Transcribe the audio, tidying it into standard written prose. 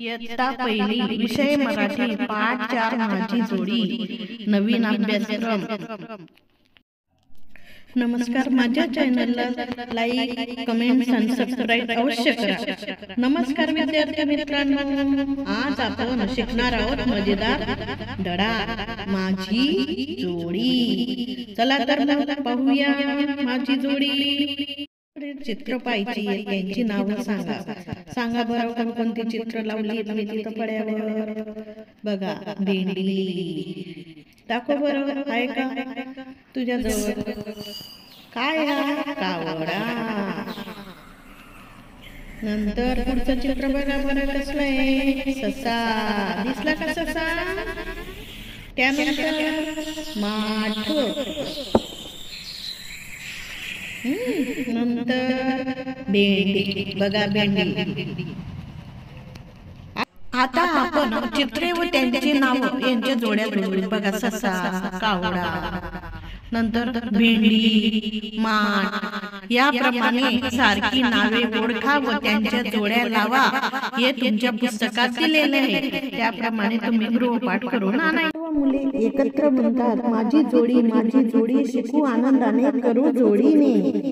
इयत्ता पहिली विषय मराठी पाठ 4 माझी जोडी नवीन अभ्यासक्रम। नमस्कार, माझ्या चॅनलला लाईक कमेंट्स आणि सबस्क्राईब अवश्य करा। नमस्कार विद्यार्थी मित्रांनो, आज आपण शिकणार आहोत मजेदार धडा माझी जोडी। चला तर मग पाहूया माझी जोडी। चित्र पाहिजे, त्यांची नावं सांगा। सांगा बरं कोणती चित्र लावली तुम्ही तिथं पड्यावर? बघा, भेंडी। दाखव बरं, आहे का तुझ्या जवळ? काय हा? कावडा। नंतर पुढचं चित्र बघा बरं, कसलं आहे? ससा। दिसला का ससा? त्यानंतर माठ। नंतर भेंडी। बघा भेंडी। आता आपण चित्रे व त्यांची नाव यांच्या जोड्या जोडू। बघा, ससा, कावडा, नंतर भेंडी, माठ। याप्रमाणे सारखी नावे ओळखा व त्यांच्या जोड्या लावा। हे तुमच्या पुस्तकात दिलेले आहे, त्याप्रमाणे तुम्ही गृहपाठ करून आणा। मुले एकत्र म्हणतात माझी जोडी, माझी जोडी, शिकू आनंदाने, करू जोडीने।